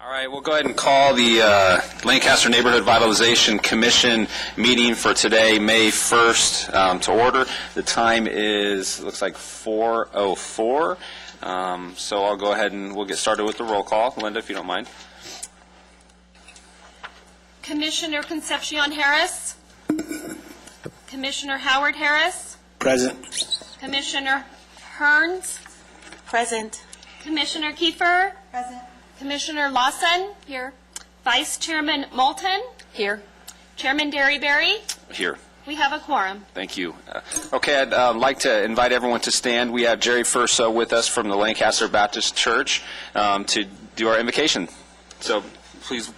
All right, we'll go ahead and call the Lancaster Neighborhood Vitalization Commission meeting for today, May 1st, to order. The time is, looks like 4:04. So I'll go ahead and we'll get started with the roll call. Linda, if you don't mind. Commissioner Concepcion Harris. Commissioner Howard Harris. Present. Commissioner Hearns. Present. Commissioner Kiefer. Present. Commissioner Lawson. Here. Vice Chairman Moulton. Here. Chairman Derryberry. Here. We have a quorum. Thank you. Okay, I'd like to invite everyone to stand. We have Jerry Furso with us from the Lancaster Baptist Church to do our invocation. So please.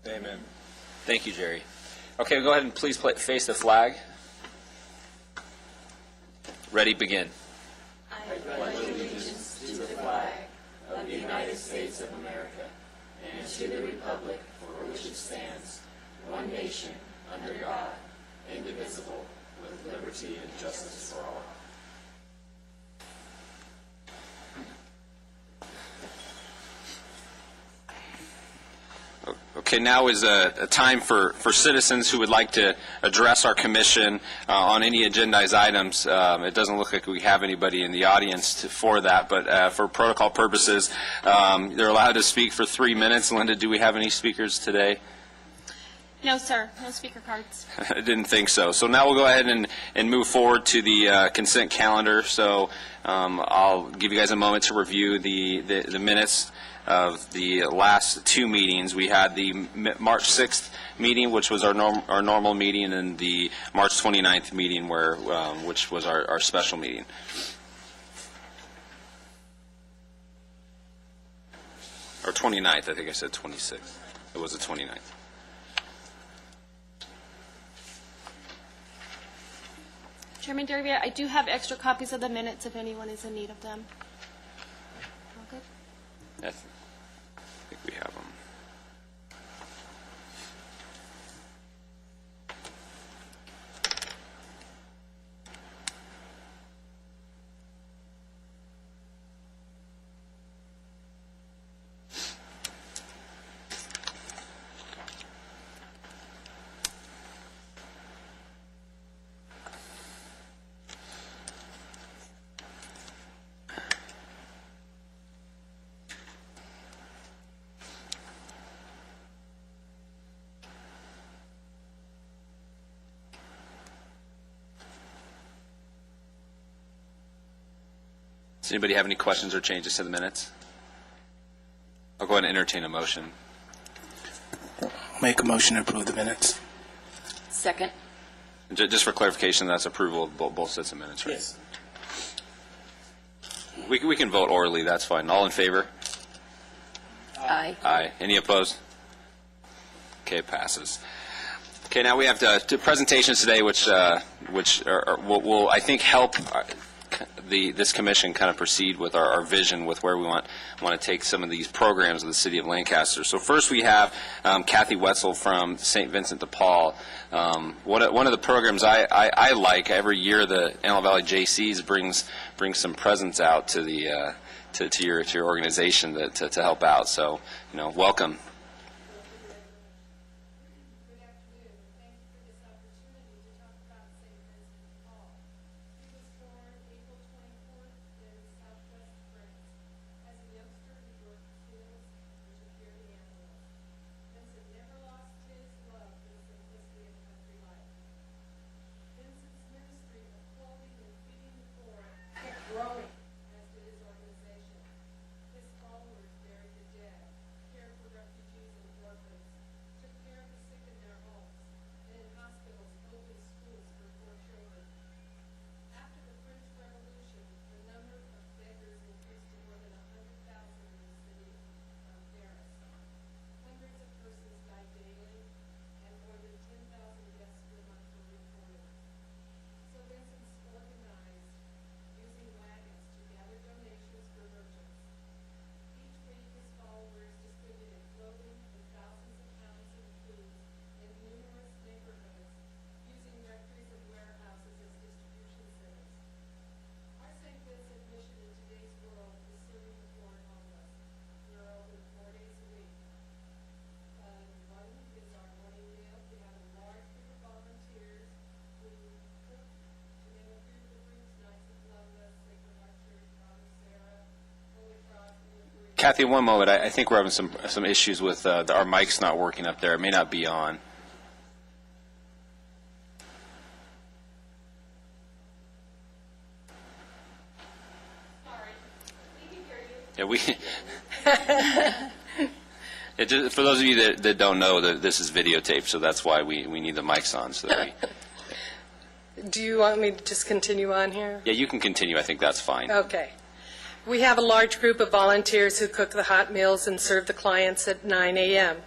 Amen. Thank you, Jerry. Okay, go ahead and please face the flag. Ready, begin. I pledge allegiance to the flag of the United States of America and to the republic for which it stands, one nation, under God, indivisible, with liberty and justice for all. Okay, now is a time for citizens who would like to address our commission on any agendized items. It doesn't look like we have anybody in the audience for that, but for protocol purposes, they're allowed to speak for 3 minutes. Linda, do we have any speakers today? No, sir. No speaker cards. I didn't think so. So now we'll go ahead and move forward to the consent calendar. So I'll give you guys a moment to review the minutes of the last two meetings. We had the March 6th meeting, which was our normal meeting, and the March 29th meeting, which was our special meeting. Or 29th, I think I said 26th. It was the 29th. Chairman Derryberry, I do have extra copies of the minutes if anyone is in need of them. All good? I think we have them. Does anybody have any questions or changes to the minutes? I'll go ahead and entertain a motion. Make a motion to approve the minutes. Second. Just for clarification, that's approval of both sets of minutes, right? Yes. We can vote orally, that's fine. All in favor? Aye. Aye. Any opposed? Okay, it passes. Okay, now we have two presentations today, which will I think help this commission kind of proceed with our vision with where we want to take some of these programs of the city of Lancaster. So first we have Kathy Wetzel from St. Vincent de Paul. One of the programs I like every year, the Antelope Valley JCs brings some presents out to the to your organization to help out. So welcome. Care for refugees. Kathy, one moment. I think we're having some issues with our mic's not working up there. It may not be on. Yeah, for those of you that don't know, this is videotaped, so that's why we need the mics on. So that Do you want me to just continue on here? yeah, you can continue. I think that's fine. Okay. We have a large group of volunteers who cook the hot meals and serve the clients at 9 a.m.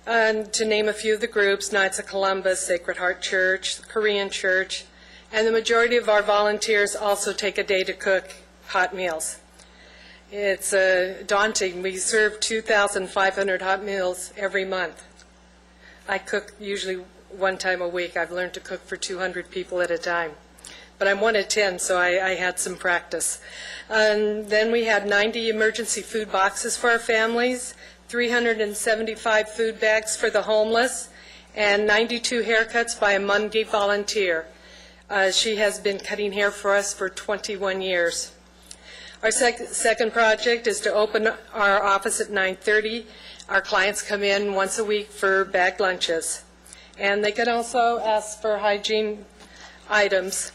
To name a few of the groups, Knights of Columbus, Sacred Heart Church, Korean Church, and the majority of our volunteers also take a day to cook hot meals. It's daunting. We serve 2,500 hot meals every month. I cook usually one time a week. I've learned to cook for 200 people at a time. But I'm 1 of 10, so I had some practice. And then we had 90 emergency food boxes for our families, 375 food bags for the homeless, and 92 haircuts by a Monday volunteer. She has been cutting hair for us for 21 years. Our second project is to open our office at 9:30. Our clients come in once a week for bagged lunches. And they can also ask for hygiene items.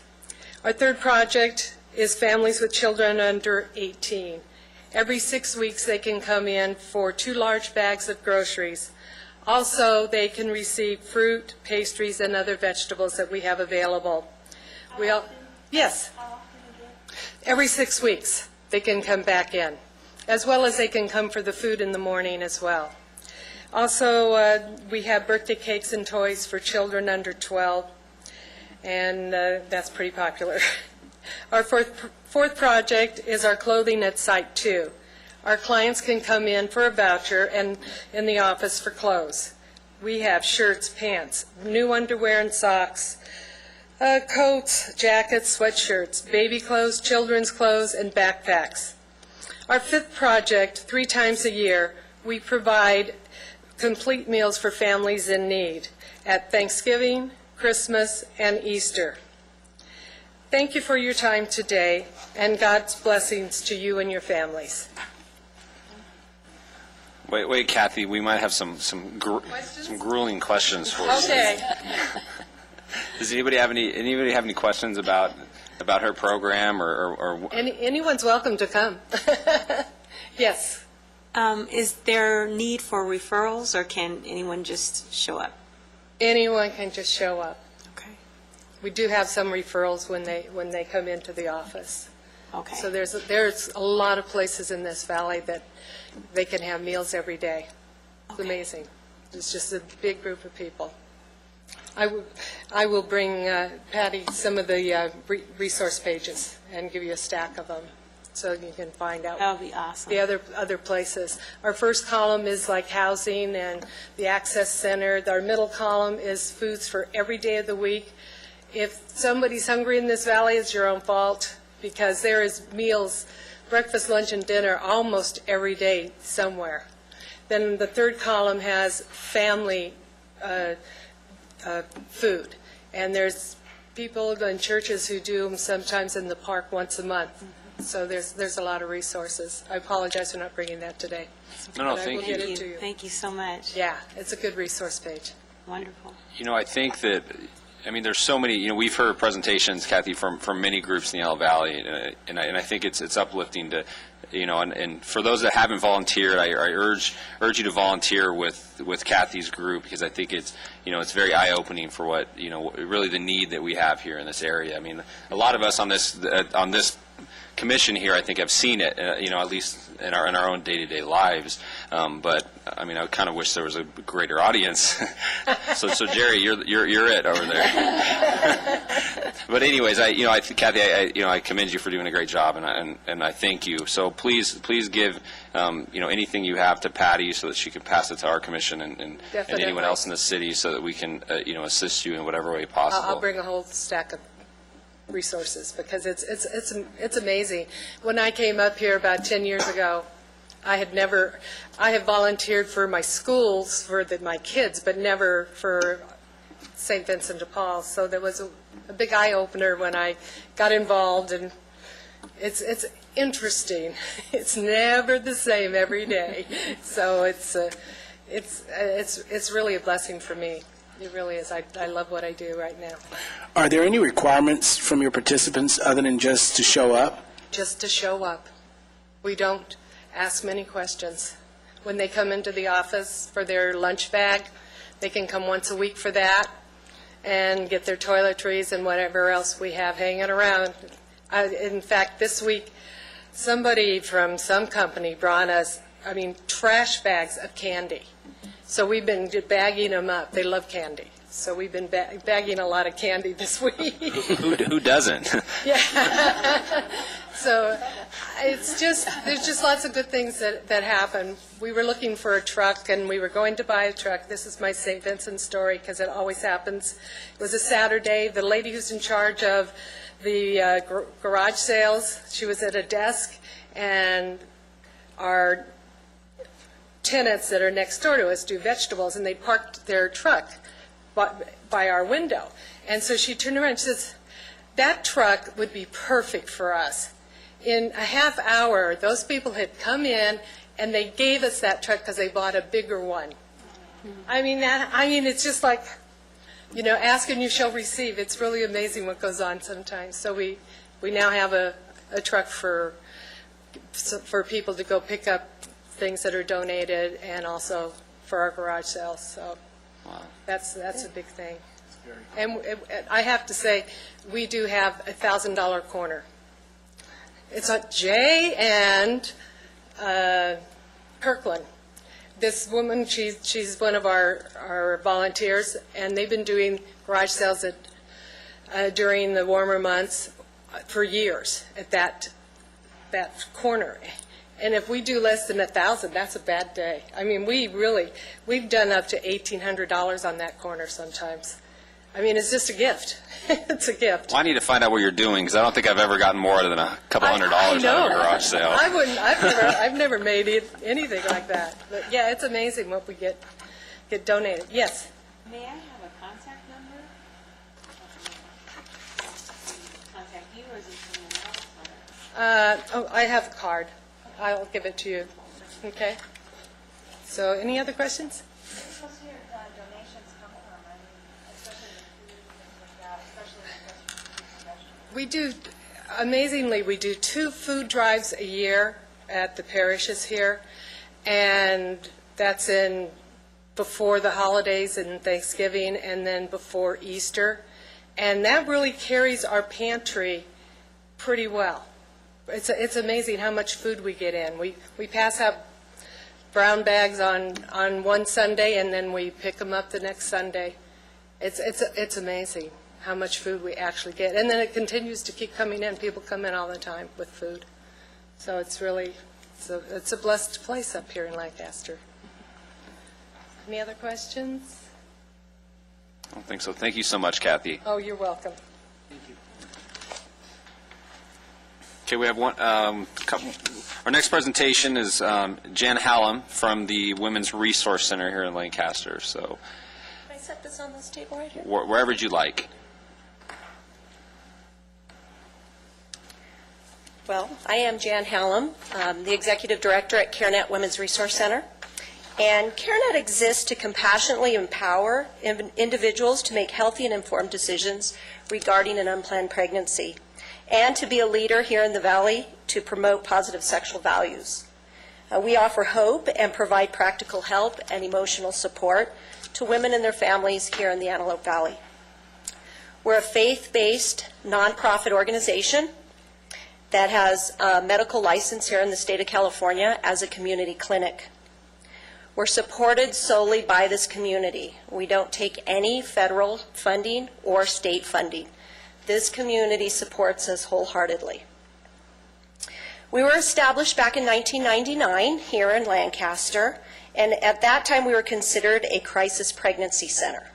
Our third project is families with children under 18. Every 6 weeks they can come in for 2 large bags of groceries. Also, they can receive fruit, pastries, and other vegetables that we have available. Yes. Every 6 weeks they can come back in, as well as they can come for the food in the morning as well. Also, we have birthday cakes and toys for children under 12, and that's pretty popular. Our fourth project is our clothing at Site 2. Our clients can come in for a voucher and in the office for clothes. We have shirts, pants, new underwear and socks, coats, jackets, sweatshirts, baby clothes, children's clothes, and backpacks. Our fifth project, 3 times a year, we provide complete meals for families in need at Thanksgiving, Christmas, and Easter. Thank you for your time today, and God's blessings to you and your families. Wait, Kathy, we might have some grueling questions for you. Okay. Does anybody have any questions about her program or Anyone's welcome to come. Yes. Is there need for referrals, or can anyone just show up? Anyone can just show up. Okay. We do have some referrals when they come into the office. Okay. So there's a lot of places in this valley that they can have meals every day. It's amazing. It's just a big group of people. I will bring Patty some of the resource pages and give you a stack of them so you can find out That would be awesome. the other places. Our first column is like housing and the access center. Our middle column is foods for every day of the week. If somebody's hungry in this valley, it's your own fault, because there is meals, breakfast, lunch, and dinner almost every day somewhere. Then the third column has family food, and there's people in churches who do them sometimes in the park once a month. So there's a lot of resources. I apologize for not bringing that today. No, But I thank will you. get it to you. Thank you so much. Yeah, it's a good resource page. Wonderful. I think that, there's so many, we've heard presentations, Kathy, from many groups in the Yellow Valley, and I think it's uplifting to, and for those that haven't volunteered, I urge you to volunteer with Kathy's group, because I think it's very eye-opening for what, really the need that we have here in this area. I mean, a lot of us on this commission here, I think, have seen it, at least in our own day-to-day lives. But I kind of wish there was a greater audience. so Jerry, you're it over there. But anyways, Kathy, I commend you for doing a great job, and I thank you. So please give anything you have to Patty so that she can pass it to our commission and anyone else in the city, so that we can assist you in whatever way possible. I'll bring a whole stack of resources, because it's amazing. When I came up here about 10 years ago, I have volunteered for my schools, for my kids, but never for St. Vincent de Paul. So there was a big eye-opener when I got involved, and it's interesting. It's never the same every day. So it's really a blessing for me. It really is. I love what I do right now. Are there any requirements from your participants other than just to show up? Just to show up. We don't ask many questions. When they come into the office for their lunch bag, they can come once a week for that and get their toiletries and whatever else we have hanging around. In fact, this week, somebody from some company brought us, trash bags of candy. So we've been bagging them up. They love candy. So we've been bagging a lot of candy this week. Who doesn't? Yeah. So there's just lots of good things that happen. We were looking for a truck, and we were going to buy a truck. This is my St. Vincent story, because it always happens. It was a Saturday. The lady who's in charge of the garage sales, she was at a desk, and our tenants that are next door to us do vegetables, and they parked their truck by our window. And so she turned around and says, that truck would be perfect for us. In a half hour, those people had come in, and they gave us that truck because they bought a bigger one. It's just like, ask and you shall receive. It's really amazing what goes on sometimes. So we now have a truck for people to go pick up things that are donated, and also for our garage sales. So that's a big thing. And I have to say, we do have a $1,000 corner. It's on Jay and Kirkland. This woman, she's one of our volunteers, and they've been doing garage sales during the warmer months for years at that corner. And if we do less than 1,000, that's a bad day. We've done up to $1,800 on that corner sometimes. It's just a gift. It's a gift. Well, I need to find out what you're doing, because I don't think I've ever gotten more than a couple $100 out of a garage sale. I wouldn't. I've never made anything like that. But yeah, it's amazing what we get donated. Yes. May I have a contact number? Contact you, or is it someone else? I have a card. I'll give it to you. Okay. So, any other questions? Where does your donations come from? Especially the food and things like that, especially We do, amazingly, we do 2 food drives a year at the parishes here, and that's before the holidays and Thanksgiving, and then before Easter, and that really carries our pantry pretty well. It's amazing how much food we get in. We pass out brown bags on one Sunday, and then we pick them up the next Sunday. It's amazing how much food we actually get. And then it continues to keep coming in. People come in all the time with food. So it's a blessed place up here in Lancaster. Any other questions? I don't think so. Thank you so much, Kathy. Oh, you're welcome. Okay, we have one. Our next presentation is Jan Hallam from the Women's Resource Center here in Lancaster. So, Can I set this on this table right here? wherever you like. Well, I am Jan Hallam, the Executive Director at CareNet Women's Resource Center. And CareNet exists to compassionately empower individuals to make healthy and informed decisions regarding an unplanned pregnancy, and to be a leader here in the Valley to promote positive sexual values. We offer hope and provide practical help and emotional support to women and their families here in the Antelope Valley. We're a faith-based nonprofit organization that has a medical license here in the state of California as a community clinic. We're supported solely by this community. We don't take any federal funding or state funding. This community supports us wholeheartedly. We were established back in 1999 here in Lancaster, and at that time we were considered a crisis pregnancy center.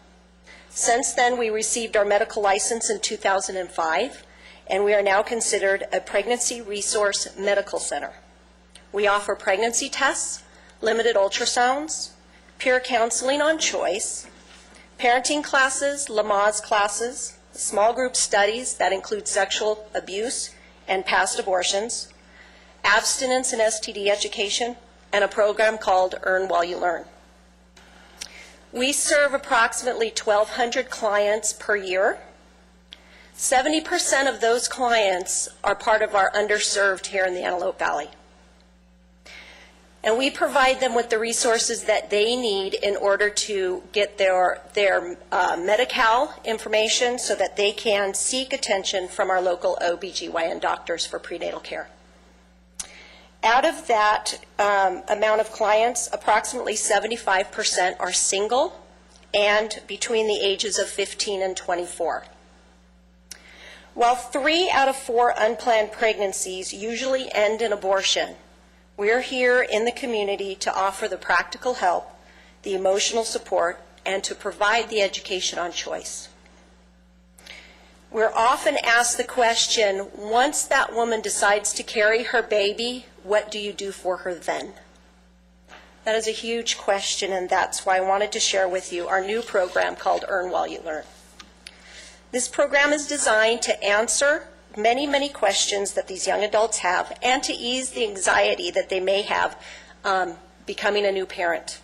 Since then, we received our medical license in 2005, and we are now considered a pregnancy resource medical center. We offer pregnancy tests, limited ultrasounds, peer counseling on choice, parenting classes, Lamaze classes, small group studies that include sexual abuse and past abortions, abstinence and STD education, and a program called Earn While You Learn. We serve approximately 1,200 clients per year. 70% of those clients are part of our underserved here in the Antelope Valley. And we provide them with the resources that they need in order to get their Medi-Cal information so that they can seek attention from our local OBGYN doctors for prenatal care. Out of that amount of clients, approximately 75% are single and between the ages of 15 and 24. While 3 out of 4 unplanned pregnancies usually end in abortion, we're here in the community to offer the practical help, the emotional support, and to provide the education on choice. We're often asked the question, once that woman decides to carry her baby, what do you do for her then? That is a huge question, and that's why I wanted to share with you our new program called Earn While You Learn. This program is designed to answer many, many questions that these young adults have and to ease the anxiety that they may have becoming a new parent.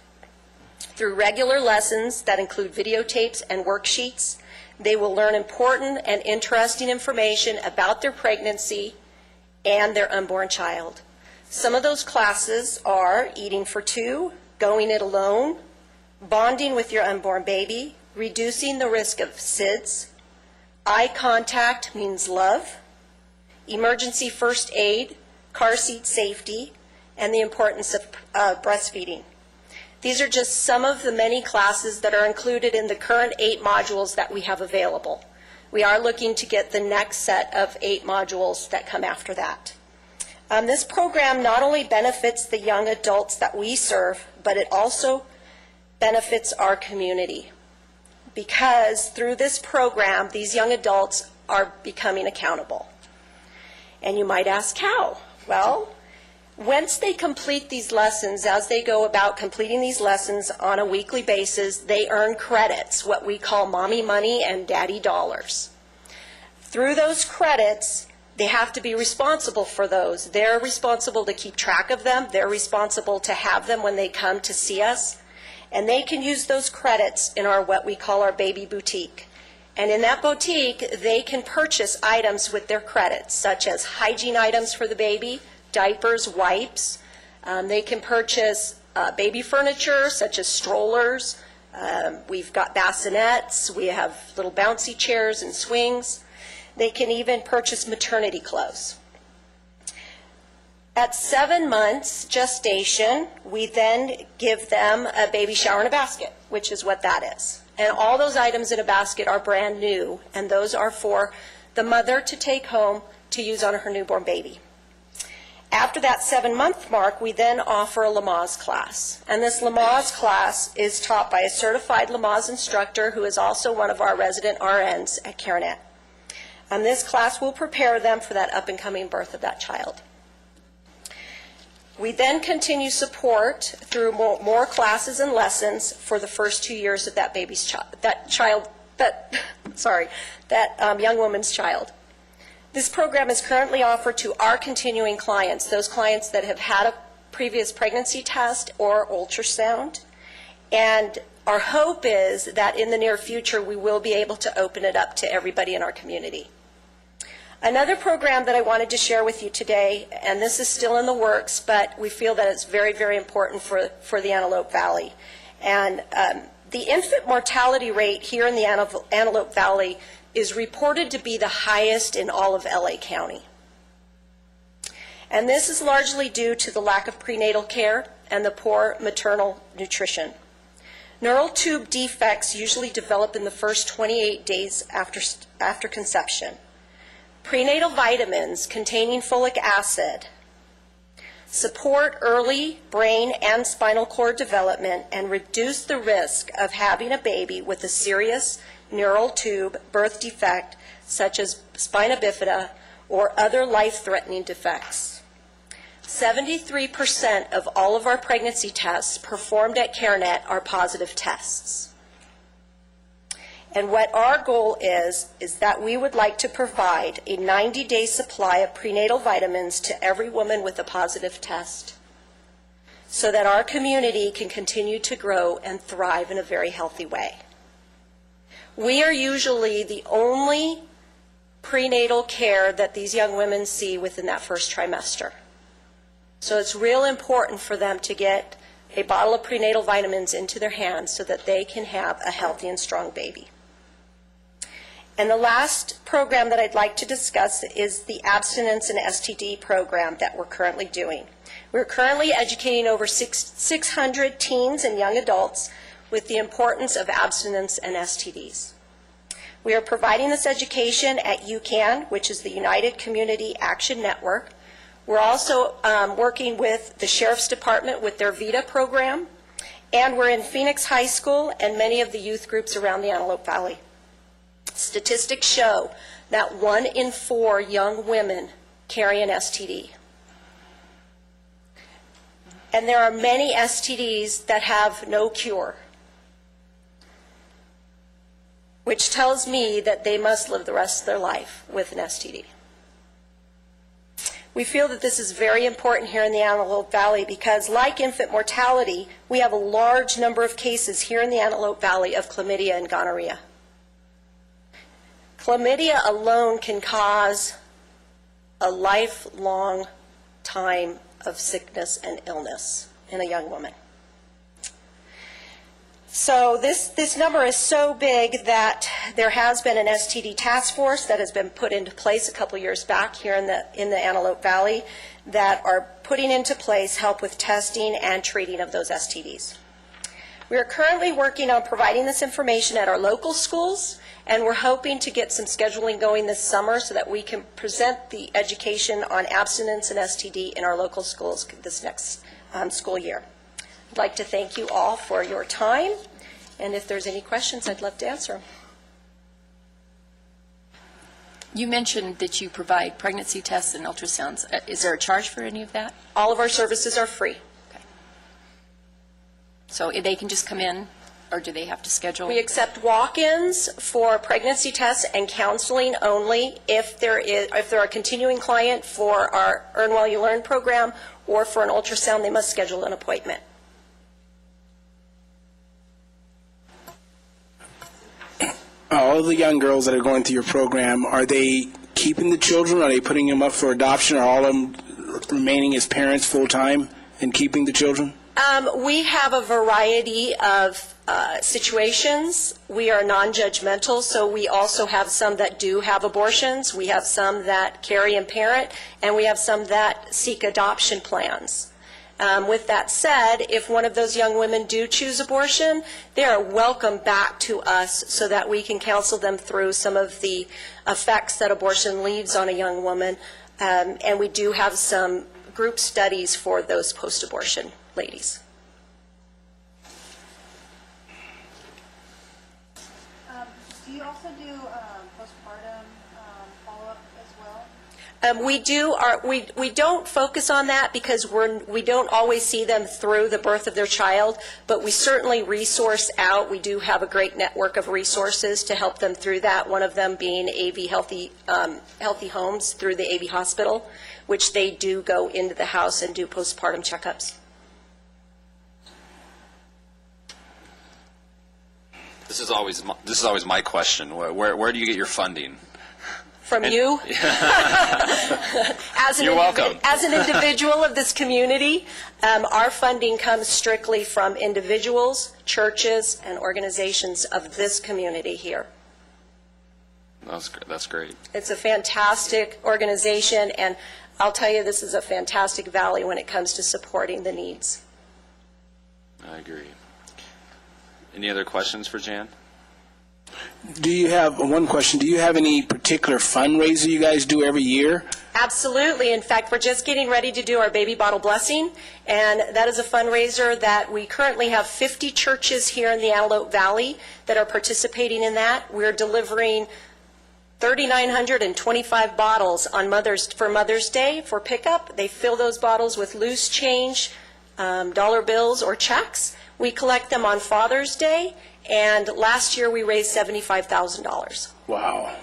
Through regular lessons that include videotapes and worksheets, they will learn important and interesting information about their pregnancy and their unborn child. Some of those classes are eating for two, going it alone, bonding with your unborn baby, reducing the risk of SIDS, eye contact means love, emergency first aid, car seat safety, and the importance of breastfeeding. These are just some of the many classes that are included in the current 8 modules that we have available. We are looking to get the next set of 8 modules that come after that. This program not only benefits the young adults that we serve, but it also benefits our community. Because through this program, these young adults are becoming accountable. And you might ask how? Well, once they complete these lessons, as they go about completing these lessons on a weekly basis, they earn credits, what we call mommy money and daddy dollars. Through those credits, they have to be responsible for those. They're responsible to keep track of them. They're responsible to have them when they come to see us. And they can use those credits in our what we call our baby boutique. And in that boutique, they can purchase items with their credits, such as hygiene items for the baby, diapers, wipes. They can purchase baby furniture, such as strollers. We've got bassinets. We have little bouncy chairs and swings. They can even purchase maternity clothes. At 7 months gestation, we then give them a baby shower in a basket, which is what that is. And all those items in a basket are brand new, and those are for the mother to take home to use on her newborn baby. After that 7-month mark, we then offer a Lamaze class. And this Lamaze class is taught by a certified Lamaze instructor who is also one of our resident RNs at CareNet. And this class will prepare them for that up-and-coming birth of that child. We then continue support through more classes and lessons for the first 2 years of that baby's young woman's child. This program is currently offered to our continuing clients, those clients that have had a previous pregnancy test or ultrasound. And our hope is that in the near future, we will be able to open it up to everybody in our community. Another program that I wanted to share with you today, and this is still in the works, but we feel that it's very, very important for the Antelope Valley. And the infant mortality rate here in the Antelope Valley is reported to be the highest in all of LA County. And this is largely due to the lack of prenatal care and the poor maternal nutrition. Neural tube defects usually develop in the first 28 days after conception. Prenatal vitamins containing folic acid support early brain and spinal cord development and reduce the risk of having a baby with a serious neural tube birth defect such as spina bifida or other life-threatening defects. 73% of all of our pregnancy tests performed at CareNet are positive tests. And what our goal is that we would like to provide a 90-day supply of prenatal vitamins to every woman with a positive test, so that our community can continue to grow and thrive in a very healthy way. We are usually the only prenatal care that these young women see within that first trimester. So it's real important for them to get a bottle of prenatal vitamins into their hands so that they can have a healthy and strong baby. And the last program that I'd like to discuss is the abstinence and STD program that we're currently doing. We're currently educating over 600 teens and young adults with the importance of abstinence and STDs. We are providing this education at UCAN, which is the United Community Action Network. We're also working with the Sheriff's Department with their VITA program, and we're in Phoenix High School and many of the youth groups around the Antelope Valley. Statistics show that 1 in 4 young women carry an STD. And there are many STDs that have no cure, which tells me that they must live the rest of their life with an STD. We feel that this is very important here in the Antelope Valley because, like infant mortality, we have a large number of cases here in the Antelope Valley of chlamydia and gonorrhea. Chlamydia alone can cause a lifelong time of sickness and illness in a young woman. So this number is so big that there has been an STD task force that has been put into place a couple years back here in the Antelope Valley that are putting into place help with testing and treating of those STDs. We are currently working on providing this information at our local schools, and we're hoping to get some scheduling going this summer so that we can present the education on abstinence and STD in our local schools this next school year. I'd like to thank you all for your time, and if there's any questions, I'd love to answer them. You mentioned that you provide pregnancy tests and ultrasounds. Is there a charge for any of that? All of our services are free. Okay. So they can just come in, or do they have to schedule? We accept walk-ins for pregnancy tests and counseling only. If they're a continuing client for our Earn While You Learn program or for an ultrasound, they must schedule an appointment. All the young girls that are going through your program, are they keeping the children? Are they putting them up for adoption? Are all of them remaining as parents full-time and keeping the children? We have a variety of situations. We are non-judgmental, so we also have some that do have abortions. We have some that carry and parent, and we have some that seek adoption plans. With that said, if one of those young women do choose abortion, they are welcome back to us so that we can counsel them through some of the effects that abortion leaves on a young woman. And we do have some group studies for those post-abortion ladies. Do you also do postpartum follow-up as well? We don't focus on that because we don't always see them through the birth of their child, but we certainly resource out. We do have a great network of resources to help them through that, one of them being AV Healthy Homes through the AV Hospital, which they do go into the house and do postpartum checkups. This is always my question. Where do you get your funding? From you? You're welcome. As an individual of this community, our funding comes strictly from individuals, churches, and organizations of this community here. That's great. It's a fantastic organization, and I'll tell you, this is a fantastic valley when it comes to supporting the needs. I agree. Any other questions for Jan? Do you have, one question, do you have any particular fundraiser you guys do every year? Absolutely. In fact, we're just getting ready to do our baby bottle blessing, and that is a fundraiser that we currently have 50 churches here in the Antelope Valley that are participating in that. We're delivering 3,925 bottles for Mother's Day for pickup. They fill those bottles with loose change, dollar bills or checks. We collect them on Father's Day, And last year, we raised $75,000. Wow.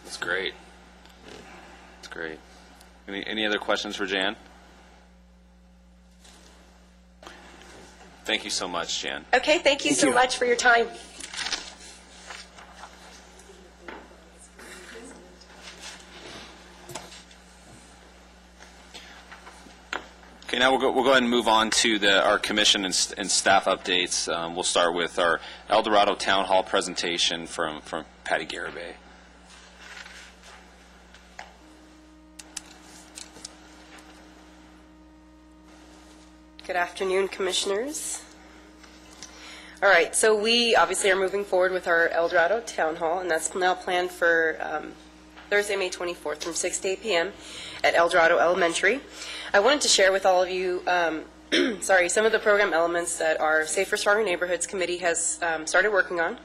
That's great. That's great. Any other questions for Jan? Thank you so much, Jan. Okay, thank you so you. much for your time. Okay, now we'll go ahead and move on to our commission and staff updates. We'll start with our El Dorado Town Hall presentation from Patty Garibay. Good afternoon, Commissioners. All right, so we obviously are moving forward with our El Dorado Town Hall, and that's now planned for Thursday, May 24th from 6 to 8 p.m. at El Dorado Elementary. I wanted to share with all of you some of the program elements that our Safer Stronger Neighborhoods Committee has started working on,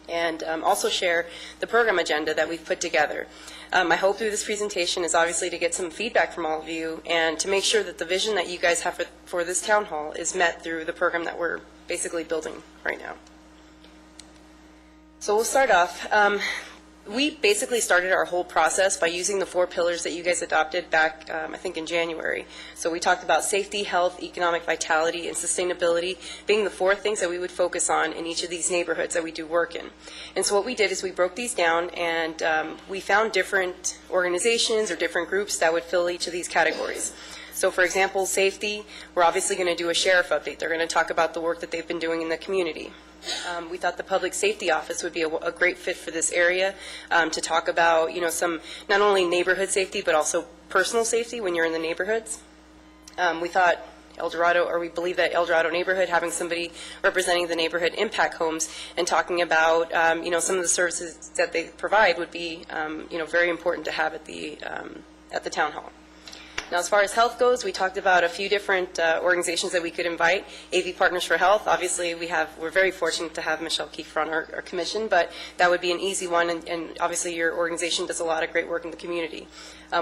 and also share the program agenda that we've put together. My hope through this presentation is obviously to get some feedback from all of you and to make sure that the vision that you guys have for this town hall is met through the program that we're basically building right now. So we'll start off. We basically started our whole process by using the 4 pillars that you guys adopted back, I think, in January. So we talked about safety, health, economic vitality, and sustainability being the 4 things that we would focus on in each of these neighborhoods that we do work in. And so what we did is we broke these down, and we found different organizations or different groups that would fill each of these categories. So, for example, safety, we're obviously going to do a sheriff update. They're going to talk about the work that they've been doing in the community. We thought the Public Safety Office would be a great fit for this area to talk about, some not only neighborhood safety, but also personal safety when you're in the neighborhoods. We thought we believe that El Dorado neighborhood, having somebody representing the neighborhood impact homes and talking about, some of the services that they provide would be, very important to have at the town hall. Now, as far as health goes, we talked about a few different organizations that we could invite. AV Partners for Health, obviously we're very fortunate to have Michelle Kiefer on our commission, but that would be an easy one, and obviously your organization does a lot of great work in the community.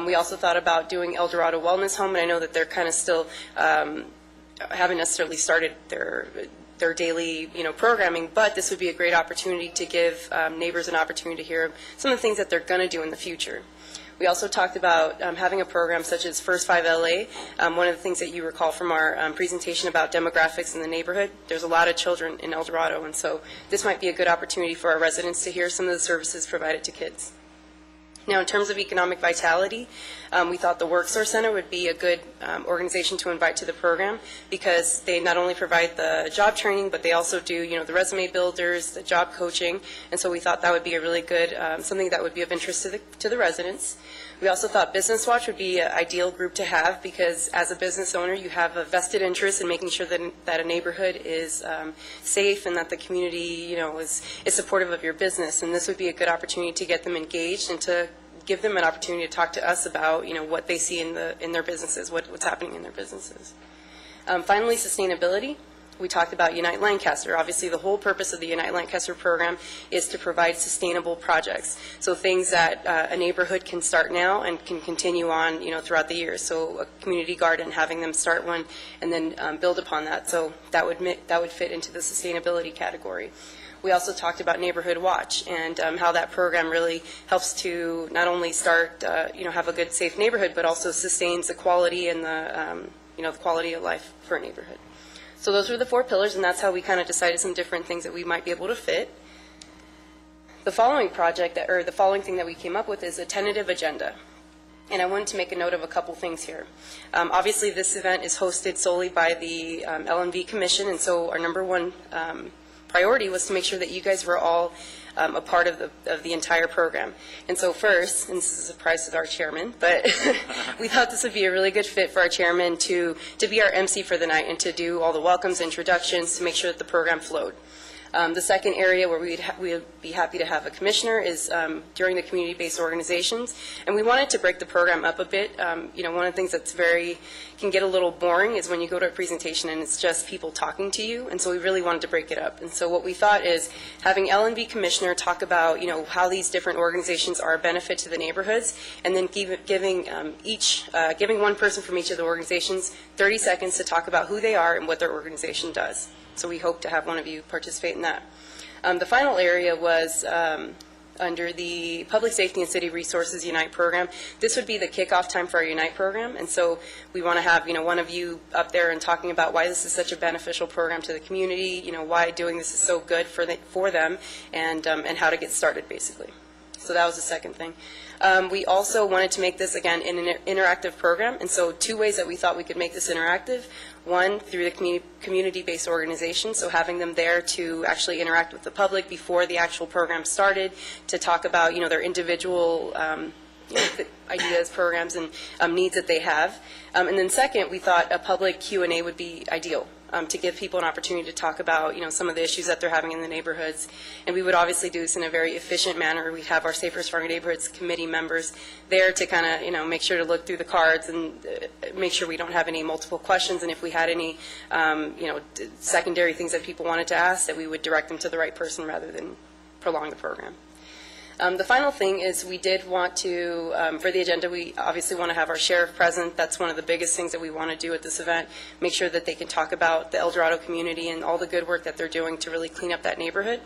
We also thought about doing El Dorado Wellness Home, and I know that they're kind of still haven't necessarily started their daily, programming, but this would be a great opportunity to give neighbors an opportunity to hear some of the things that they're going to do in the future. We also talked about having a program such as First 5 LA. One of the things that you recall from our presentation about demographics in the neighborhood, there's a lot of children in El Dorado, and so this might be a good opportunity for our residents to hear some of the services provided to kids. Now, in terms of economic vitality, we thought the WorkSource Center would be a good organization to invite to the program because they not only provide the job training, but they also do, the resume builders, the job coaching, and so we thought that would be a really good, something that would be of interest to the residents. We also thought Business Watch would be an ideal group to have because as a business owner, you have a vested interest in making sure that a neighborhood is safe and that the community, is supportive of your business, and this would be a good opportunity to get them engaged and to give them an opportunity to talk to us about, what they see in their businesses, what's happening in their businesses. Finally, sustainability. We talked about Unite Lancaster. Obviously, the whole purpose of the Unite Lancaster program is to provide sustainable projects. So things that a neighborhood can start now and can continue on, throughout the year. So a community garden, having them start one and then build upon that. So that would fit into the sustainability category. We also talked about Neighborhood Watch and how that program really helps to not only start, have a good, safe neighborhood, but also sustains the quality and the quality of life for a neighborhood. So those were the 4 pillars, and that's how we kind of decided some different things that we might be able to fit. The following thing that we came up with is a tentative agenda. And I wanted to make a note of a couple things here. Obviously, this event is hosted solely by the L&V Commission, and so our number one priority was to make sure that you guys were all a part of the entire program. And so first, and this is a surprise to our chairman, but we thought this would be a really good fit for our chairman to be our MC for the night and to do all the welcomes, introductions, to make sure that the program flowed. The second area where we'd be happy to have a commissioner is during the community-based organizations, and we wanted to break the program up a bit. One of the things that's can get a little boring is when you go to a presentation and it's just people talking to you, and so we really wanted to break it up. And so what we thought is having L&V commissioner talk about how these different organizations are a benefit to the neighborhoods, and then giving one person from each of the organizations 30 seconds to talk about who they are and what their organization does. So we hope to have one of you participate in that. The final area was under the Public Safety and City Resources Unite program. This would be the kickoff time for our Unite program, and so we want to have, one of you up there and talking about why this is such a beneficial program to the community, why doing this is so good for them, and how to get started, basically. So that was the second thing. We also wanted to make this, again, an interactive program, and so 2 ways that we thought we could make this interactive. One, through the community-based organization, so having them there to actually interact with the public before the actual program started, to talk about, their individual ideas, programs, and needs that they have. And then second, we thought a public Q&A would be ideal, to give people an opportunity to talk about, some of the issues that they're having in the neighborhoods. And we would obviously do this in a very efficient manner. We'd have our Safer, Stronger Neighborhoods Committee members there to kind of, make sure to look through the cards and make sure we don't have any multiple questions. And if we had any, secondary things that people wanted to ask, that we would direct them to the right person rather than prolong the program. The final thing is we did want to, for the agenda, we obviously want to have our sheriff present. That's one of the biggest things that we want to do at this event, make sure that they can talk about the El Dorado community and all the good work that they're doing to really clean up that neighborhood.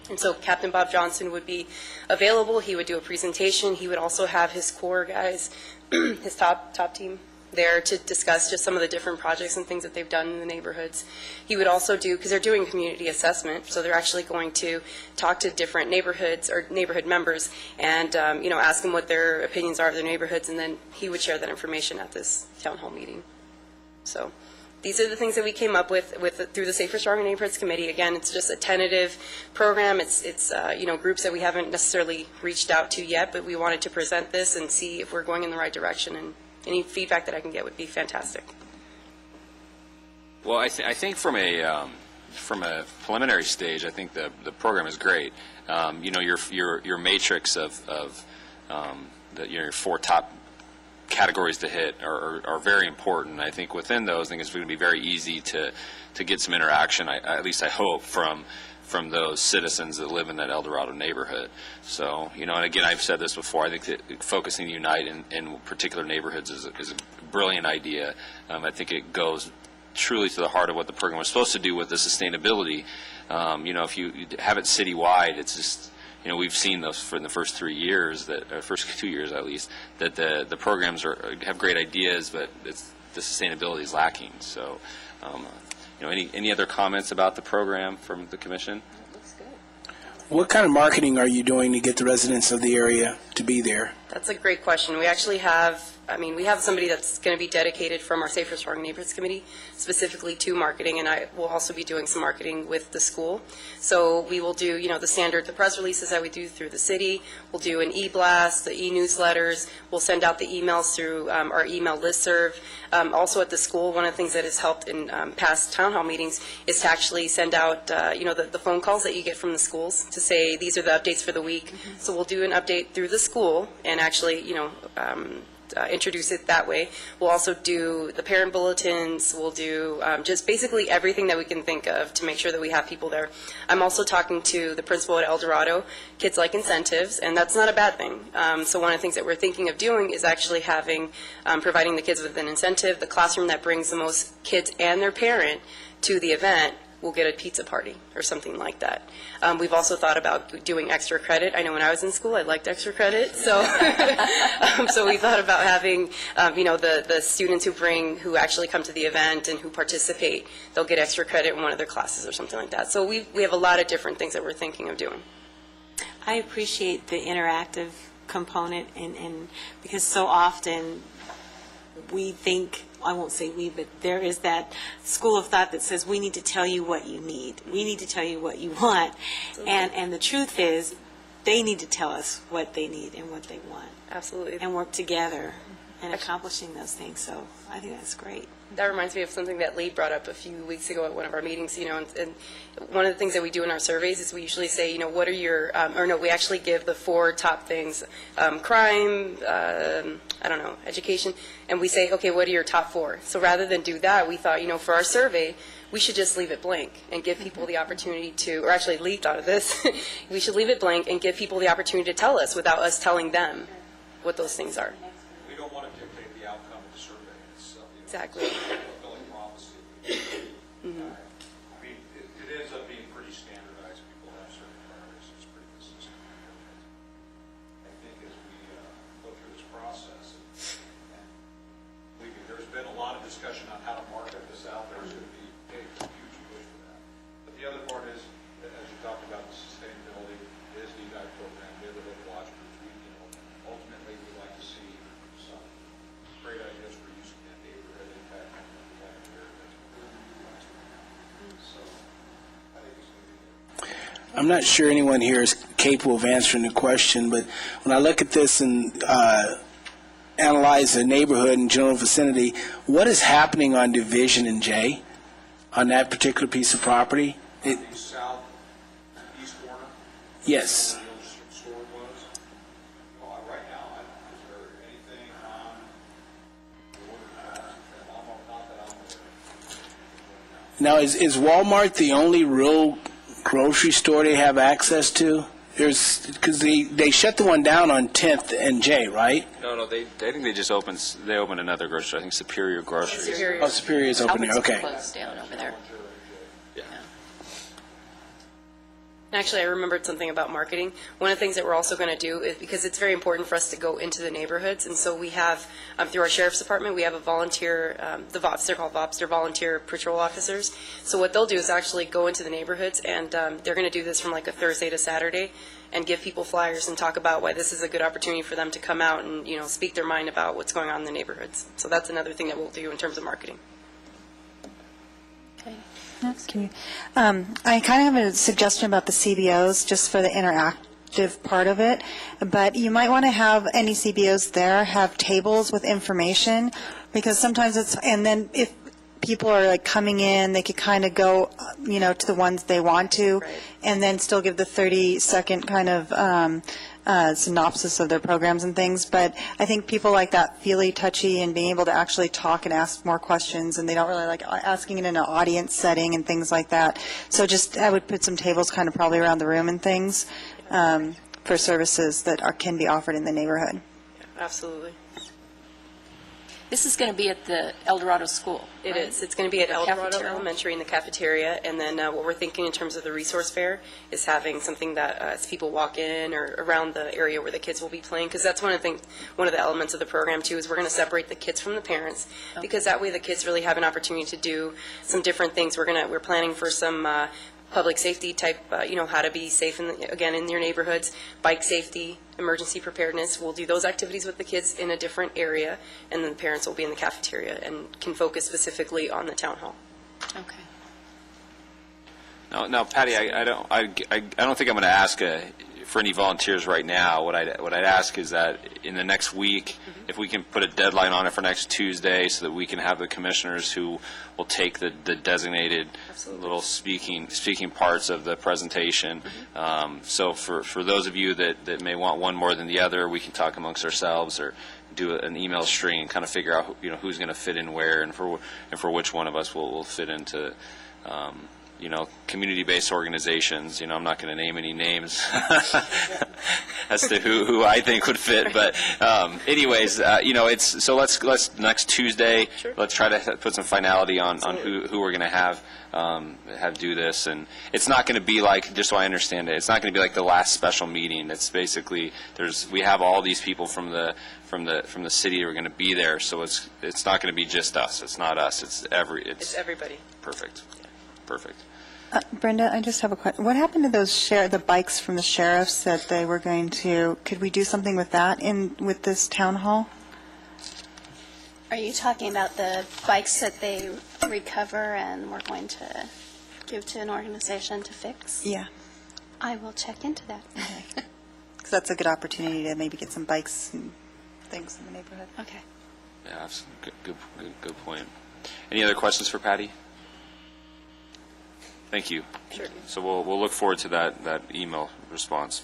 And so Captain Bob Johnson would be available. He would do a presentation. He would also have his core guys, his top team, there to discuss just some of the different projects and things that they've done in the neighborhoods. He would also do, because they're doing community assessment, so they're actually going to talk to different neighborhoods or neighborhood members and, ask them what their opinions are of their neighborhoods, and then he would share that information at this town hall meeting. So these are the things that we came up with through the Safer, Stronger Neighborhoods Committee. Again, it's just a tentative program. It's groups that we haven't necessarily reached out to yet, but we wanted to present this and see if we're going in the right direction, and any feedback that I can get would be fantastic. Well, I think from a preliminary stage, I think the program is great. Your matrix of your 4 top categories to hit are very important. I think within those, I think it's going to be very easy to get some interaction. At least I hope from those citizens that live in that El Dorado neighborhood. So, and again, I've said this before, I think that focusing Unite in particular neighborhoods is a brilliant idea. I think it goes truly to the heart of what the program was supposed to do with the sustainability. If you have it citywide, it's just, we've seen those for the first 3 years, first 2 years at least, that the programs have great ideas, but the sustainability is lacking. So, any other comments about the program from the commission? Looks good. What kind of marketing are you doing to get the residents of the area to be there? That's a great question. We actually have, we have somebody that's going to be dedicated from our Safer, Stronger Neighborhoods Committee specifically to marketing, and I will also be doing some marketing with the school. So we will do, the press releases that we do through the city. We'll do an e-blast, the e-newsletters. We'll send out the emails through our email listserv. Also at the school, one of the things that has helped in past town hall meetings is to actually send out, the phone calls that you get from the schools to say these are the updates for the week. Mm-hmm. So we'll do an update through the school and actually, introduce it that way. We'll also do the parent bulletins. We'll do just basically everything that we can think of to make sure that we have people there. I'm also talking to the principal at El Dorado. Kids like incentives, and that's not a bad thing. So one of the things that we're thinking of doing is actually providing the kids with an incentive. The classroom that brings the most kids and their parent to the event will get a pizza party or something like that. We've also thought about doing extra credit. I know when I was in school, I liked extra credit, so so we thought about having, the students who actually come to the event and who participate, they'll get extra credit in one of their classes or something like that. So we have a lot of different things that we're thinking of doing. I appreciate the interactive component, and because so often we think, I won't say we, but there is that school of thought that says we need to tell you what you need. We need to tell you what you want. And the truth is, they need to tell us what they need and what they want. Absolutely. And work together in accomplishing those things. So I think that's great. That reminds me of something that Lee brought up a few weeks ago at one of our meetings, and one of the things that we do in our surveys is we usually say, what are your, we actually give the 4 top things, crime, education, and we say, okay, what are your top 4? So rather than do that, we thought, for our survey, we should just leave it blank and give people the opportunity to, or actually Lee thought of this, we should leave it blank and give people the opportunity to tell us without us telling them what those things are. We don't want to dictate the outcome of the survey. It's, Exactly. fulfilling prophecy. Mm-hmm. I mean, I'm not sure anyone here is capable of answering the question, but when I look at this and analyze the neighborhood and general vicinity, what is happening on Division and J on that particular piece of property? The southeast corner, Yes. where the old store was. Well, right now, is there anything on the order not that I'm aware of? Now, is Walmart the only real grocery store they have access to? Because they shut the one down on 10th and J, right? No, I think they just opened another grocery store. I think Superior Groceries. Oh, Superior's open there, Albert's okay. closed down over there. Actually, I remembered something about marketing. One of the things that we're also going to do is, because it's very important for us to go into the neighborhoods, and so we have, through our sheriff's department, we have a volunteer, the VOPs, they're called VOPs, they're volunteer patrol officers. So what they'll do is actually go into the neighborhoods, and they're going to do this from like a Thursday to Saturday, and give people flyers and talk about why this is a good opportunity for them to come out and, speak their mind about what's going on in the neighborhoods. So that's another thing that we'll do in terms of marketing. Okay. I kind of have a suggestion about the CBOs, just for the interactive part of it, but you might want to have any CBOs there have tables with information, because sometimes and then if people are like coming in, they could kind of go, to the ones they want to, Right. and then still give the 30-second kind of synopsis of their programs and things. But I think people like that feely, touchy, and being able to actually talk and ask more questions, and they don't really like asking it in an audience setting and things like that. So I would put some tables kind of probably around the room and things for services that can be offered in the neighborhood. Absolutely. This is going to be at the El Dorado School. It right? is. It's going to be at The El Dorado cafeteria. Elementary in the cafeteria, and then what we're thinking in terms of the resource fair is having something that as people walk in or around the area where the kids will be playing, because that's one of the elements of the program too, is we're going to separate the kids from the parents, because that way the kids really have an opportunity to do some different things. We're planning for some public safety type, how to be safe in your neighborhoods, bike safety, emergency preparedness. We'll do those activities with the kids in a different area, and then the parents will be in the cafeteria and can focus specifically on the town hall. Okay. Now, Patty, I don't think I'm going to ask for any volunteers right now. What I'd ask is that in the next week, if we can put a deadline on it for next Tuesday, so that we can have the commissioners who will take the designated little speaking parts of the presentation. So for those of you that may want one more than the other, we can talk amongst ourselves or do an email string and kind of figure out who's going to fit in where, and for which one of us will fit into. Community-based organizations. I'm not going to name any names as to who I think would fit, but anyways, so let's next Tuesday. Sure. Let's try to put some finality on who we're going to have do this, and it's not going to be like, just so I understand it, it's not going to be like the last special meeting. It's basically we have all these people from the city who are going to be there, so it's not going to be just us. It's not us. It's everybody. Perfect. Perfect. Brenda, I just have a question. What happened to the bikes from the sheriffs that they were going to, could we do something with that with this town hall? Are you talking about the bikes that they recover and we're going to give to an organization to fix? Yeah, I will check into that. because that's a good opportunity to maybe get some bikes and things in the neighborhood. Okay. Yeah, that's a good point. Any other questions for Patty? Thank you. Sure. So we'll look forward to that email response.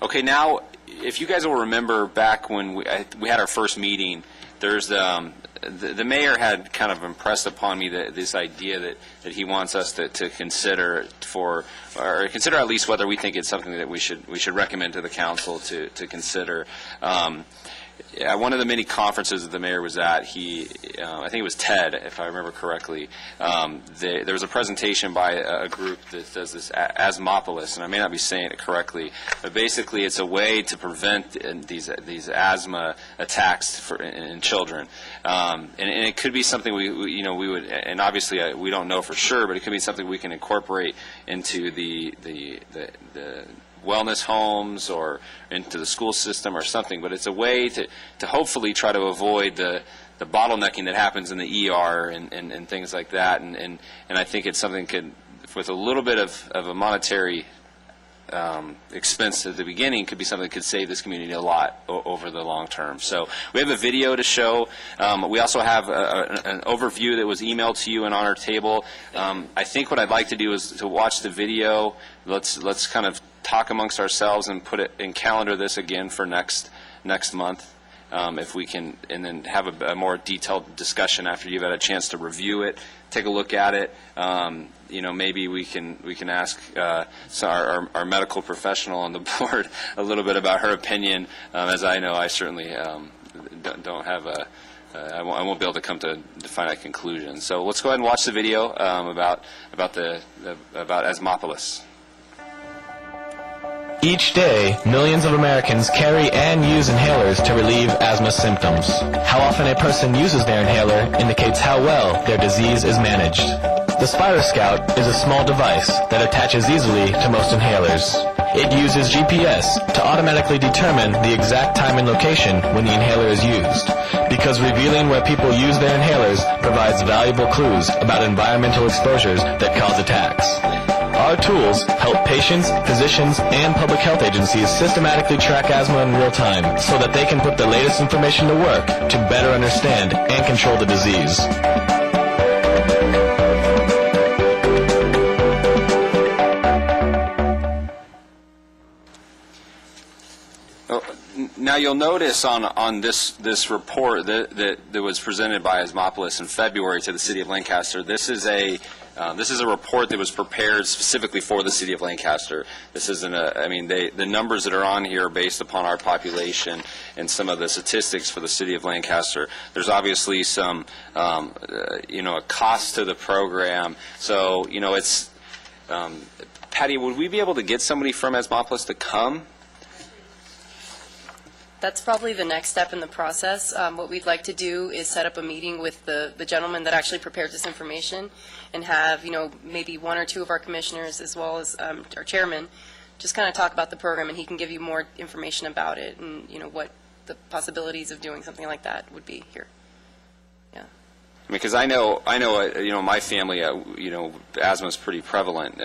Okay, now, if you guys will remember back when we had our first meeting, there's the mayor had kind of impressed upon me this idea that he wants us to consider or consider at least whether we think it's something that we should recommend to the council to consider. One of the many conferences that the mayor was at, I think it was TED, if I remember correctly, there was a presentation by a group that does this Asthmopolis, and I may not be saying it correctly, but basically it's a way to prevent these asthma attacks in children. And it could be something we would, and obviously we don't know for sure, but it could be something we can incorporate into the wellness homes or into the school system or something, but it's a way to hopefully try to avoid the bottlenecking that happens in the ER and things like that, and I think it's something with a little bit of a monetary expense at the beginning could be something that could save this community a lot over the long term. So we have a video to show. We also have an overview that was emailed to you and on our table. I think what I'd like to do is to watch the video. Let's kind of talk amongst ourselves and put it and calendar this again for next month. If we can, and then have a more detailed discussion after you've had a chance to review it, take a look at it. Maybe we can ask our medical professional on the board a little bit about her opinion. As I know, I certainly don't have I won't be able to come to finite conclusions. So let's go ahead and watch the video about asthmopolis. Each day, millions of Americans carry and use inhalers to relieve asthma symptoms. How often a person uses their inhaler indicates how well their disease is managed. The Spiroscout is a small device that attaches easily to most inhalers. It uses GPS to automatically determine the exact time and location when the inhaler is used, because revealing where people use their inhalers provides valuable clues about environmental exposures that cause attacks. Our tools help patients, physicians, and public health agencies systematically track asthma in real time so that they can put the latest information to work to better understand and control the disease. Now you'll notice on this report that was presented by Asthmopolis in February to the City of Lancaster, this is a report that was prepared specifically for the City of Lancaster. This isn't the numbers that are on here are based upon our population and some of the statistics for the City of Lancaster. There's obviously some, a cost to the program. So, it's, Patty, would we be able to get somebody from Asthmopolis to come? That's probably the next step in the process. What we'd like to do is set up a meeting with the gentleman that actually prepared this information and have, maybe one or two of our commissioners as well as our chairman just kind of talk about the program, and he can give you more information about it and, what the possibilities of doing something like that would be here. Yeah. Because I know, my family, asthma is pretty prevalent.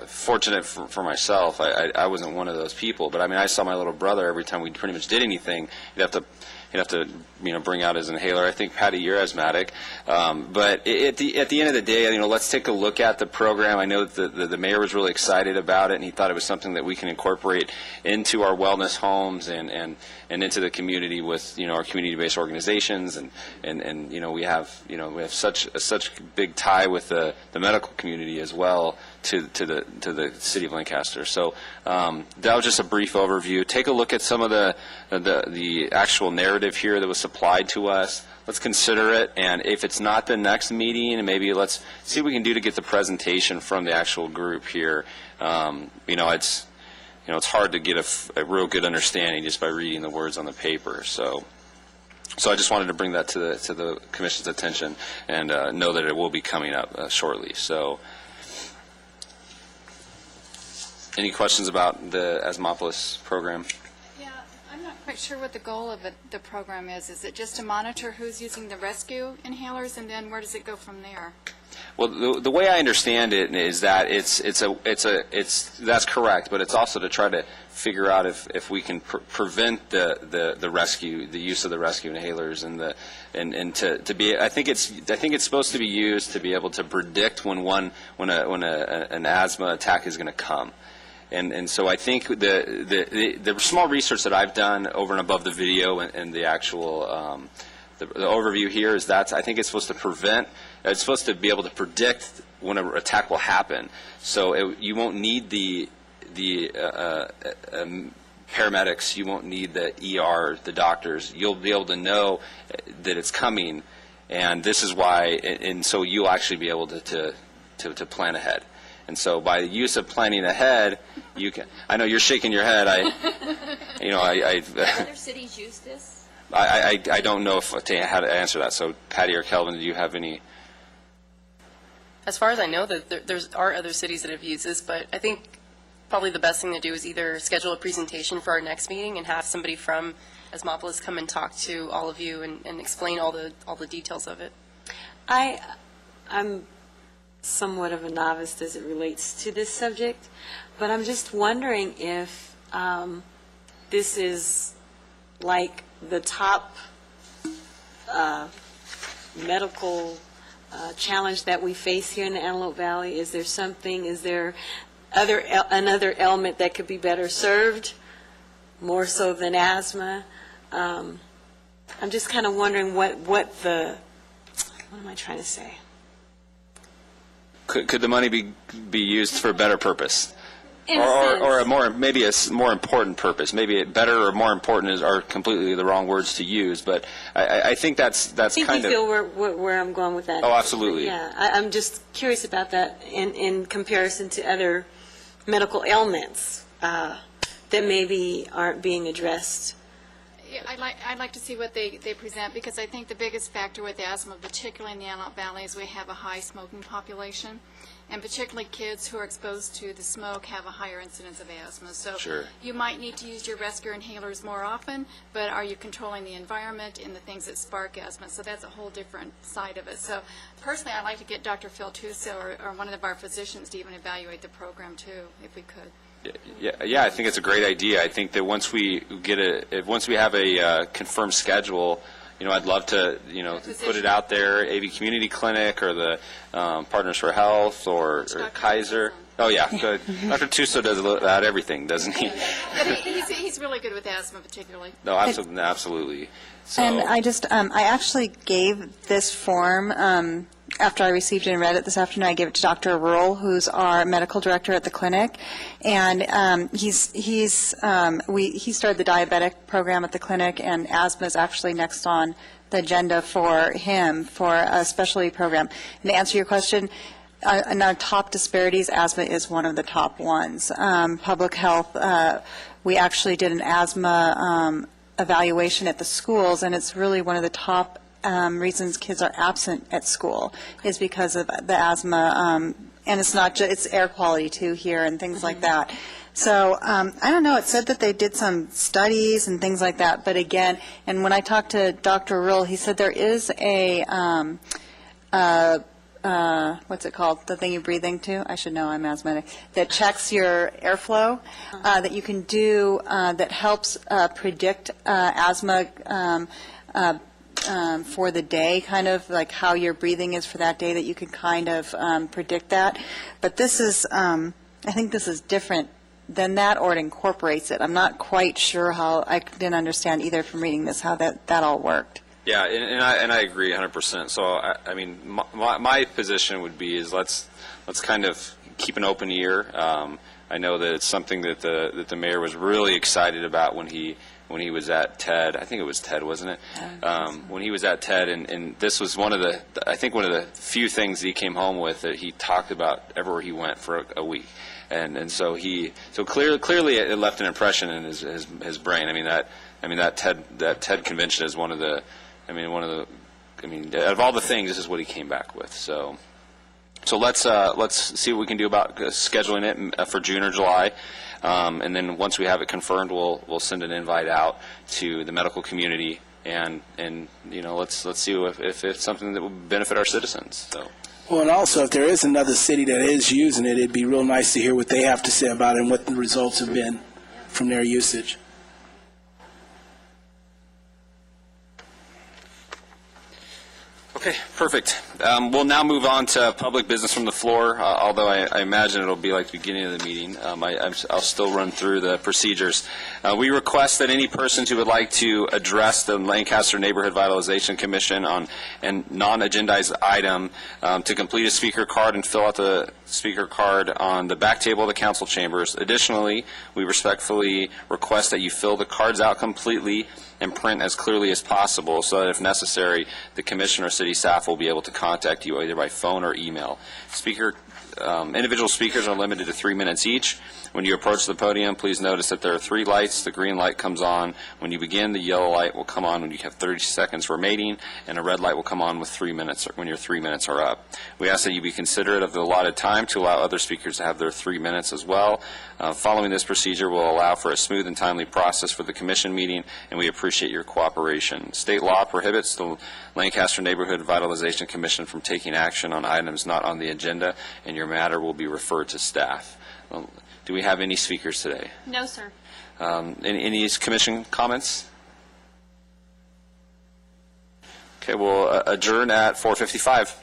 Fortunate for myself, I wasn't one of those people. But I saw my little brother every time we pretty much did anything. He'd have to, bring out his inhaler. I think, Patty, you're asthmatic. But at the end of the day, let's take a look at the program. I know that the mayor was really excited about it, and he thought it was something that we can incorporate into our wellness homes and into the community with, our community-based organizations. And we have such a big tie with the medical community as well to the City of Lancaster. So that was just a brief overview. Take a look at some of the actual narrative here that was supplied to us. Let's consider it, and if it's not the next meeting, maybe let's see what we can do to get the presentation from the actual group here. It's hard to get a real good understanding just by reading the words on the paper. So I just wanted to bring that to the Commission's attention and know that it will be coming up shortly. So, any questions about the Asthmopolis program? Yeah, I'm not quite sure what the goal of the program is. Is it just to monitor who's using the rescue inhalers, and then where does it go from there? Well, the way I understand it is that that's correct, but it's also to try to figure out if we can prevent the rescue, the use of the rescue inhalers, and to be. I think it's supposed to be used to be able to predict when an asthma attack is going to come. And so I think the small research that I've done over and above the video and the actual the overview here is that I think it's supposed to prevent. It's supposed to be able to predict when an attack will happen. So you won't need the paramedics. You won't need the ER, the doctors. You'll be able to know that it's coming, and this is why. And so you'll actually be able to plan ahead. And so by the use of planning ahead, you can. I know you're shaking your head. Do other cities use this? I don't know how to answer that. So Patty or Kelvin, do you have any? As far as I know, there are other cities that have used this, but I think probably the best thing to do is either schedule a presentation for our next meeting and have somebody from Asthmopolis come and talk to all of you and explain all the details of it. I'm somewhat of a novice as it relates to this subject, but I'm just wondering if this is like the top medical challenge that we face here in the Antelope Valley. Is there another element that could be better served, more so than asthma? I'm just kind of wondering what am I trying to say? Could the money be used for a better purpose? In a sense. Or a more, maybe a more important purpose. Maybe better or more important are completely the wrong words to use, but I think that's I think kind you of... feel where I'm going with that. Oh, absolutely. Yeah, I'm just curious about that in comparison to other medical ailments that maybe aren't being addressed. Yeah, I'd like to see what they present, because I think the biggest factor with asthma, particularly in the Antelope Valley, is we have a high smoking population, and particularly kids who are exposed to the smoke have a higher incidence of asthma. So Sure. you might need to use your rescue inhalers more often, but are you controlling the environment and the things that spark asthma? So that's a whole different side of it. So personally, I'd like to get Dr. Phil Tuso or one of our physicians to even evaluate the program too, if we could. Yeah, I think it's a great idea. I think that once we have a confirmed schedule, I'd love to, put it out there, AV Community Clinic or the Partners for Health or Kaiser. Oh, yeah, good. Dr. Tuso does about everything, doesn't he? But he's really good with asthma, particularly. No, absolutely. So, And I actually gave this form, after I received it and read it this afternoon, I gave it to Dr. Rural, who's our medical director at the clinic, and he started the diabetic program at the clinic, and asthma is actually next on the agenda for him for a specialty program. And to answer your question, in our top disparities, asthma is one of the top ones. Public health, we actually did an asthma evaluation at the schools, and it's really one of the top reasons kids are absent at school is because of the asthma, and it's not just, it's air quality too here and things like that. So I don't know, it said that they did some studies and things like that, but again, and when I talked to Dr. Rill, he said there is a, what's it called, the thing you breathe into? I should know, I'm asthmatic, that checks your airflow, that you can do, that helps predict asthma for the day, kind of like how your breathing is for that day, that you can kind of predict that. But this is, I think this is different than that, or it incorporates it. I'm not quite sure how, I didn't understand either from reading this, how that all worked. yeah, and I agree 100%. So, I mean, my position would be is let's kind of keep an open ear. I know that it's something that the mayor was really excited about when he was at TED. I think it was TED, wasn't it? When he was at TED, and this was one of the few things that he came home with that he talked about everywhere he went for a week. And so clearly it left an impression in his brain. I mean that TED convention is out of all the things, this is what he came back with. So let's see what we can do about scheduling it for June or July. And then once we have it confirmed, we'll send an invite out to the medical community, and let's see if it's something that will benefit our citizens. So. Well, and also, if there is another city that is using it, it'd be real nice to hear what they have to say about it and what the results have been from their usage. Okay, perfect. We'll now move on to public business from the floor, although I imagine it'll be like the beginning of the meeting. I'll still run through the procedures. We request that any persons who would like to address the Lancaster Neighborhood Vitalization Commission on a non-agendized item to complete a speaker card and fill out the speaker card on the back table of the council chambers. Additionally, we respectfully request that you fill the cards out completely and print as clearly as possible so that if necessary, the commission or city staff will be able to contact you either by phone or email. Speaker Individual speakers are limited to 3 minutes each. When you approach the podium, please notice that there are 3 lights. The green light comes on when you begin, the yellow light will come on when you have 30 seconds remaining, and a red light will come on with 3 minutes when your 3 minutes are up. We ask that you be considerate of the allotted time to allow other speakers to have their 3 minutes as well. Following this procedure will allow for a smooth and timely process for the commission meeting, and we appreciate your cooperation. State law prohibits the Lancaster Neighborhood Vitalization Commission from taking action on items not on the agenda, and your matter will be referred to staff. Do we have any speakers today? No, sir. Any commission comments? Okay, we'll adjourn at 4:55.